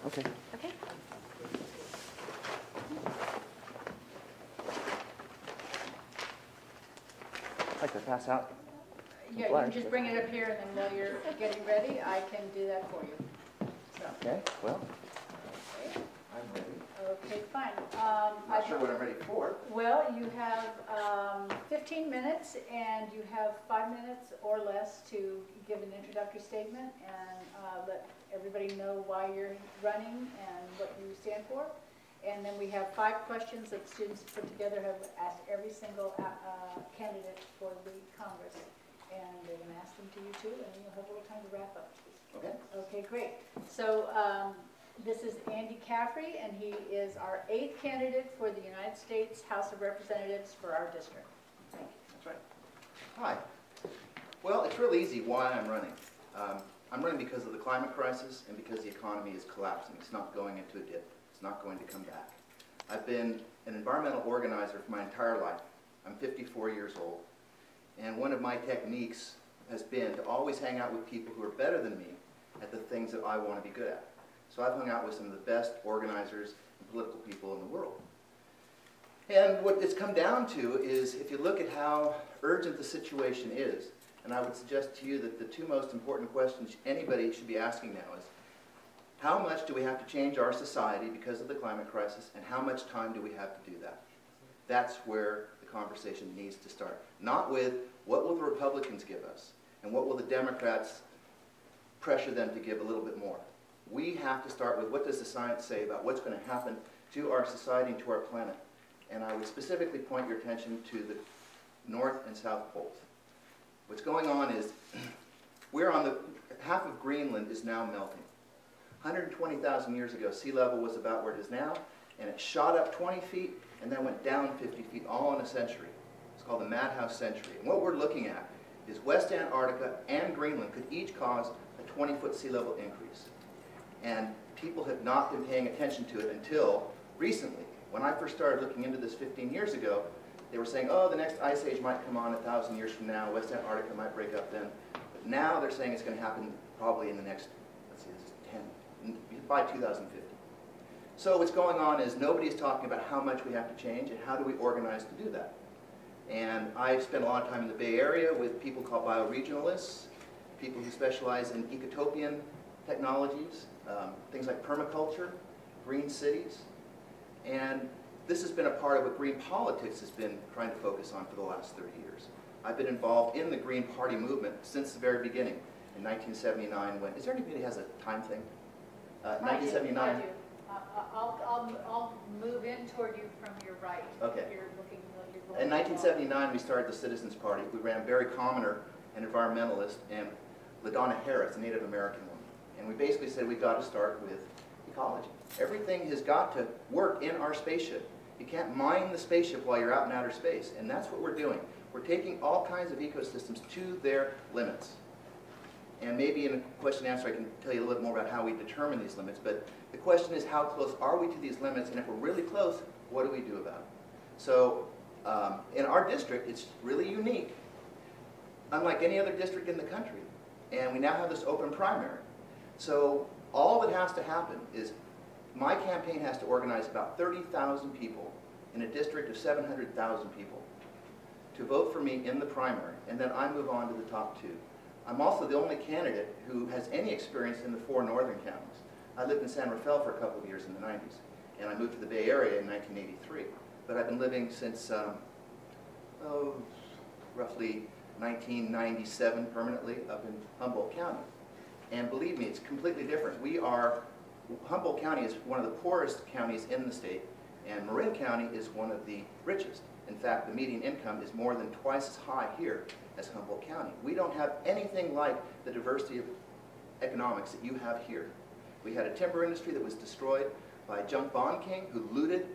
Okay. Okay. I'd like to pass out. Yeah, you can just bring it up here, and then while you're getting ready, I can do that for you. So, Okay, well, okay. I'm ready. Okay, fine. Not sure what I'm ready for. Well, you have 15 minutes, and you have 5 minutes or less to give an introductory statement and let everybody know why you're running and what you stand for. And then we have 5 questions that students put together, have asked every single candidate for the Congress. And they're going to ask them to you too, and then you'll have a little time to wrap up. Okay. Okay, great. So this is Andy Caffrey, and he is our 8th candidate for the United States House of Representatives for our district. Thank you. That's right. Hi. Well, it's real easy why I'm running. I'm running because of the climate crisis and because the economy is collapsing. It's not going into a dip. It's not going to come back. I've been an environmental organizer for my entire life. I'm 54 years old. And one of my techniques has been to always hang out with people who are better than me at the things that I want to be good at. So I've hung out with some of the best organizers and political people in the world. And what it's come down to is, if you look at how urgent the situation is, and I would suggest to you that the 2 most important questions anybody should be asking now is, how much do we have to change our society because of the climate crisis, and how much time do we have to do that? That's where the conversation needs to start. Not with, what will the Republicans give us, and what will the Democrats pressure them to give a little bit more. We have to start with, what does the science say about what's going to happen to our society and to our planet? And I would specifically point your attention to the North and South Poles. What's going on is, we're on the, half of Greenland is now melting. 120,000 years ago, sea level was about where it is now, and it shot up 20 feet and then went down 50 feet, all in a century. It's called the Madhouse Century. And what we're looking at is West Antarctica and Greenland could each cause a 20-foot sea level increase. And people have not been paying attention to it until recently. When I first started looking into this 15 years ago, they were saying, oh, the next ice age might come on 1,000 years from now, West Antarctica might break up then. But now they're saying it's going to happen probably in the next, let's see, this is 10, by 2050. So what's going on is nobody's talking about how much we have to change and how do we organize to do that. And I've spent a lot of time in the Bay Area with people called bioregionalists, people who specialize in ecotopian technologies, things like permaculture, green cities. And this has been a part of what green politics has been trying to focus on for the last 30 years. I've been involved in the Green Party movement since the very beginning. In 1979, when, is there anybody who has a time thing? 1979. I do. I'll move in toward you from your right. Okay. You're looking, In 1979, we started the Citizens Party. We ran Barry Commoner, an environmentalist, and LaDonna Harris, a Native American woman. And we basically said we've got to start with ecology. Everything has got to work in our spaceship. You can't mine the spaceship while you're out in outer space, and that's what we're doing. We're taking all kinds of ecosystems to their limits. And maybe in a question and answer I can tell you a little bit more about how we determine these limits, but the question is, how close are we to these limits, and if we're really close, what do we do about it? So in our district, it's really unique, unlike any other district in the country, and we now have this open primary. So all that has to happen is my campaign has to organize about 30,000 people in a district of 700,000 people to vote for me in the primary, and then I move on to the top 2. I'm also the only candidate who has any experience in the 4 northern counties. I lived in San Rafael for a couple of years in the 90s, and I moved to the Bay Area in 1983. But I've been living since, roughly 1997 permanently up in Humboldt County. And believe me, it's completely different. Humboldt County is one of the poorest counties in the state, and Marin County is one of the richest. In fact, the median income is more than twice as high here as Humboldt County. We don't have anything like the diversity of economics that you have here. We had a timber industry that was destroyed by Junk Bond King, who looted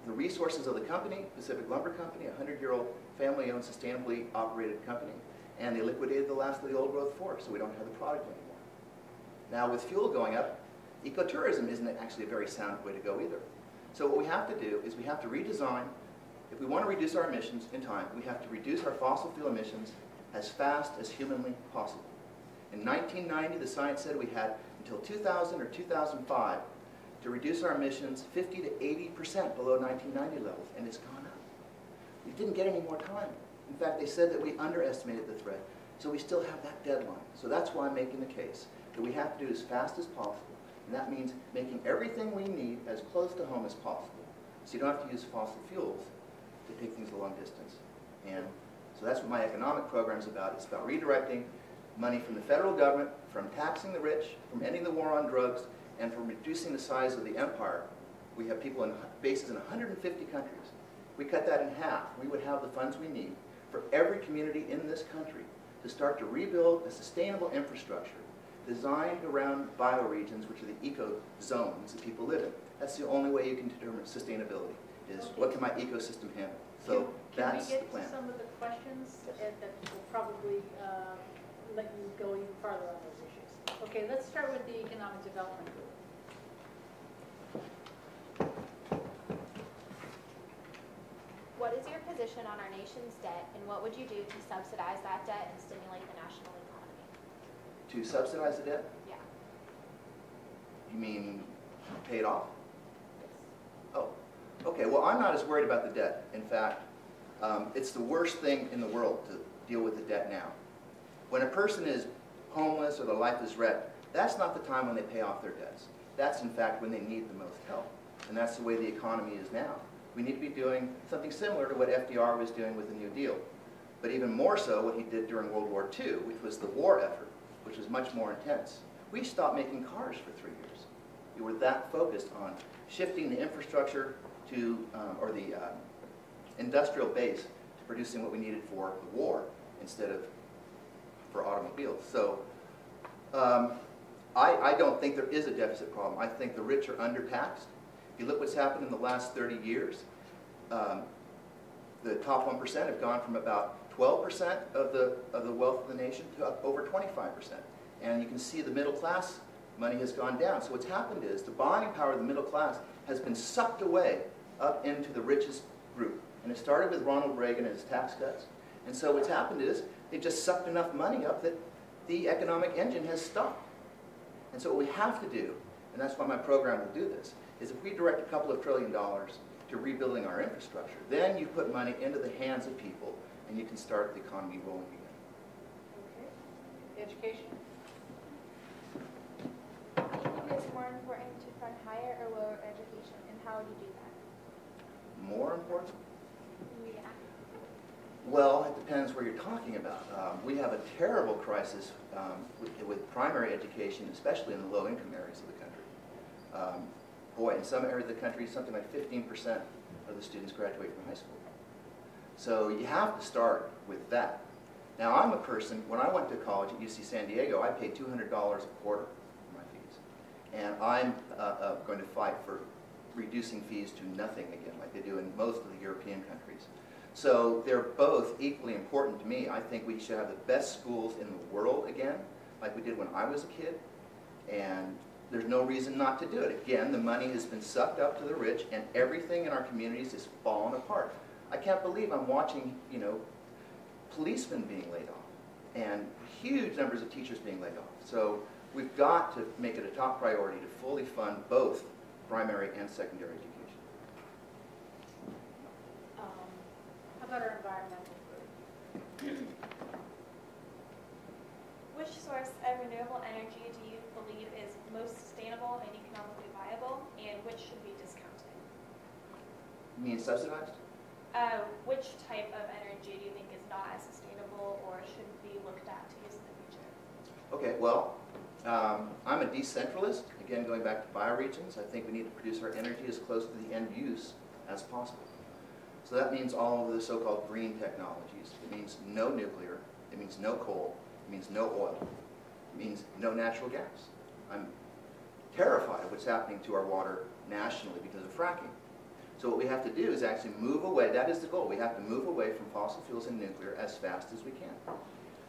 the resources of the company, Pacific Lumber Company, a 100-year-old family-owned, sustainably operated company, and they liquidated the last of the old growth forest, so we don't have the product anymore. Now, with fuel going up, ecotourism isn't actually a very sound way to go either. So what we have to do is we have to redesign. If we want to reduce our emissions in time, we have to reduce our fossil fuel emissions as fast as humanly possible. In 1990, the science said we had until 2000 or 2005 to reduce our emissions 50 to 80% below 1990 levels, and it's gone up. We didn't get any more time. In fact, they said that we underestimated the threat, so we still have that deadline. So that's why I'm making the case that we have to do it as fast as possible, and that means making everything we need as close to home as possible, so you don't have to use fossil fuels to take things a long distance. And so that's what my economic program is about. It's about redirecting money from the federal government, from taxing the rich, from ending the war on drugs, and from reducing the size of the empire. We have people in bases in 150 countries. We cut that in half. We would have the funds we need for every community in this country to start to rebuild a sustainable infrastructure designed around bioregions, which are the eco zones that people live in. That's the only way you can determine sustainability, is what can my ecosystem handle? So that's the plan. Can we get to some of the questions that will probably let you go even farther on those issues? Okay, let's start with the Economic Development Group. What is your position on our nation's debt, and what would you do to subsidize that debt and stimulate the national economy? To subsidize the debt? Yeah. You mean pay it off? Yes. Oh, okay. Well, I'm not as worried about the debt. In fact, it's the worst thing in the world to deal with the debt now. When a person is homeless or their life is wrecked, that's not the time when they pay off their debts. That's, in fact, when they need the most help. And that's the way the economy is now. We need to be doing something similar to what FDR was doing with the New Deal. But even more so what he did during World War II, which was the war effort, which was much more intense. We stopped making cars for 3 years. We were that focused on shifting the infrastructure to, or the industrial base to producing what we needed for the war instead of for automobiles. So I don't think there is a deficit problem. I think the rich are undertaxed. If you look what's happened in the last 30 years, the top 1% have gone from about 12% of the wealth of the nation to up over 25%. And you can see the middle class money has gone down. So what's happened is the buying power of the middle class has been sucked away up into the richest group. And it started with Ronald Reagan and his tax cuts. And so what's happened is they just sucked enough money up that the economic engine has stopped. And so what we have to do, and that's why my program will do this, is if we direct a couple of $1 trillion to rebuilding our infrastructure, then you put money into the hands of people and you can start the economy rolling again. Okay. Education? Do you think it is more important to fund higher or lower education, and how would you do that? More important? Yeah. Well, it depends where you're talking about. We have a terrible crisis with primary education, especially in the low-income areas of the country. Boy, in some areas of the country, something like 15% of the students graduate from high school. So you have to start with that. Now, I'm a person, when I went to college at UC San Diego, I paid $200 a quarter for my fees. And I'm going to fight for reducing fees to nothing again, like they do in most of the European countries. So they're both equally important to me. I think we should have the best schools in the world again, like we did when I was a kid. And there's no reason not to do it. Again, the money has been sucked up to the rich, and everything in our communities is falling apart. I can't believe I'm watching, you know, policemen being laid off, and huge numbers of teachers being laid off. So we've got to make it a top priority to fully fund both primary and secondary education. How about our environmental group? Which source of renewable energy do you believe is most sustainable and economically viable, and which should be discounted? You mean subsidized? Which type of energy do you think is not as sustainable or should be looked at to use in the future? Okay, well, I'm a decentralist. Again, going back to bioregions, I think we need to produce our energy as close to the end use as possible. So that means all of the so-called green technologies. It means no nuclear. It means no coal. It means no oil. It means no natural gas. I'm terrified of what's happening to our water nationally because of fracking. So what we have to do is actually move away. That is the goal. We have to move away from fossil fuels and nuclear as fast as we can.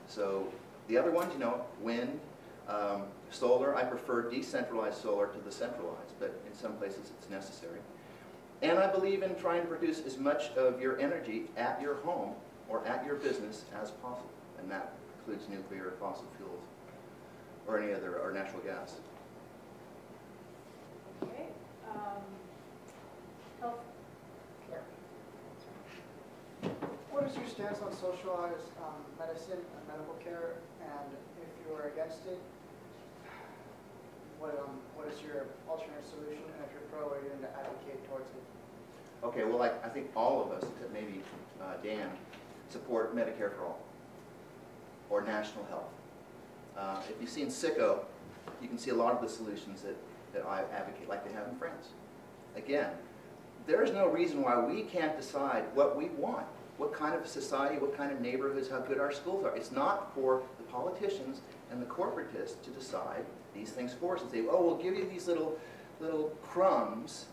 So the other ones, you know, wind, solar. I prefer decentralized solar to the centralized, but in some places it's necessary. And I believe in trying to produce as much of your energy at your home or at your business as possible. And that includes nuclear, fossil fuels, or any other, or natural gas. Okay. Health care. What is your stance on socialized medicine and medical care? And if you are against it, what is your alternate solution? And if you're pro, are you going to advocate towards it? Okay, well, I think all of us, except maybe Dan, support Medicare for all, or national health. If you've seen Sicko, you can see a lot of the solutions that I advocate, like they have in France. Again, there is no reason why we can't decide what we want, what kind of society, what kind of neighborhoods, how good our schools are. It's not for the politicians and the corporatists to decide these things for us and say, oh, we'll give you these little crumbs,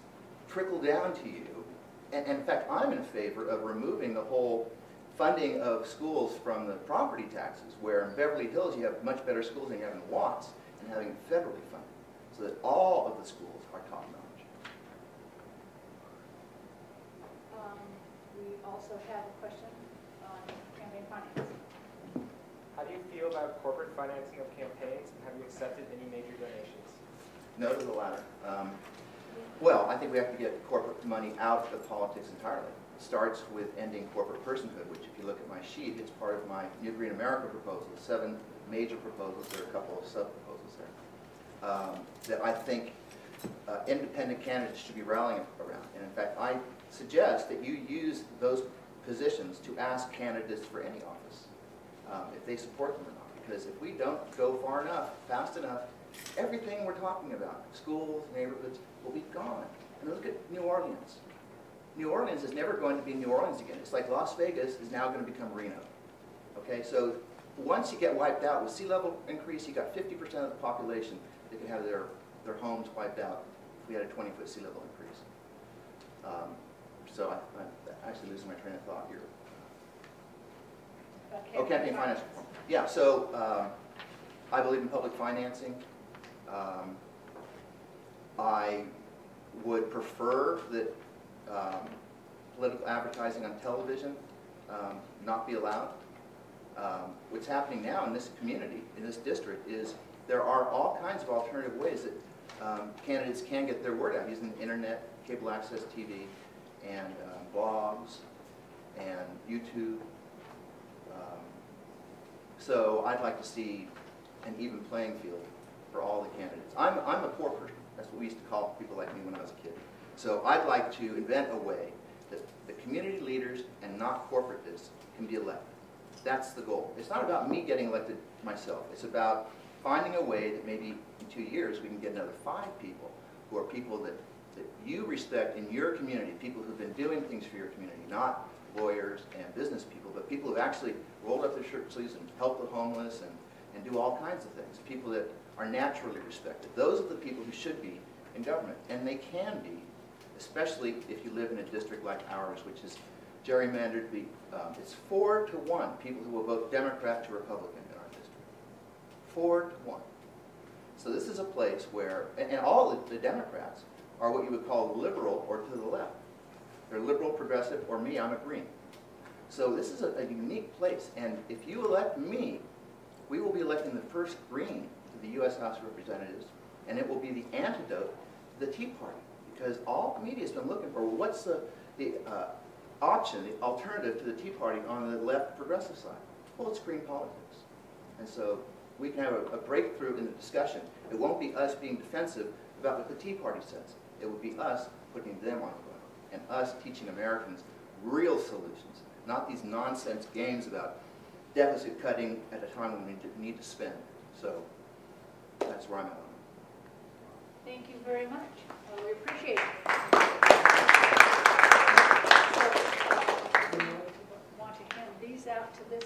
trickle down to you. And in fact, I'm in favor of removing the whole funding of schools from the property taxes, where in Beverly Hills you have much better schools than you have in Watts, and having it federally funded, so that all of the schools are top-notch. We also have a question on campaign finance. How do you feel about corporate financing of campaigns, and have you accepted any major donations? No to the latter. Well, I think we have to get corporate money out of politics entirely. It starts with ending corporate personhood, which if you look at my sheet, it's part of my New Green America proposal, 7 major proposals. There are a couple of sub-proposals there, that I think independent candidates should be rallying around. And in fact, I suggest that you use those positions to ask candidates for any office, if they support them or not. Because if we don't go far enough, fast enough, everything we're talking about, schools, neighborhoods, will be gone. And look at New Orleans. New Orleans is never going to be New Orleans again. It's like Las Vegas is now going to become Reno. Okay, so once you get wiped out with sea level increase, you got 50% of the population that could have their homes wiped out if we had a 20-foot sea level increase. So I'm actually losing my train of thought here. Oh, campaign finance reform. Yeah, so I believe in public financing. I would prefer that political advertising on television not be allowed. What's happening now in this community, in this district, is there are all kinds of alternative ways that candidates can get their word out using the internet, cable access TV, and blogs, and YouTube. So I'd like to see an even playing field for all the candidates. I'm a poor person. That's what we used to call people like me when I was a kid. So I'd like to invent a way that the community leaders and not corporatists can be elected. That's the goal. It's not about me getting elected myself. It's about finding a way that maybe in 2 years we can get another 5 people who are people that you respect in your community, people who've been doing things for your community, not lawyers and business people, but people who've actually rolled up their shirt sleeves and helped the homeless and do all kinds of things, people that are naturally respected. Those are the people who should be in government, and they can be, especially if you live in a district like ours, which is gerrymandered. It's 4 to 1 people who will vote Democrat to Republican in our district. 4 to 1. So this is a place where, and all the Democrats are what you would call liberal or to the left. They're liberal, progressive, or me, I'm a green. So this is a unique place, and if you elect me, we will be electing the first green to the U.S. House of Representatives, and it will be the antidote to the Tea Party, because all media has been looking for, well, what's the option, the alternative to the Tea Party on the left progressive side? Well, it's green politics. And so we can have a breakthrough in the discussion. It won't be us being defensive about what the Tea Party says. It will be us putting them on the ground, and us teaching Americans real solutions, not these nonsense games about deficit cutting at a time when we need to spend. So that's where I'm at. Thank you very much. We appreciate it. So, we want to hand these out to this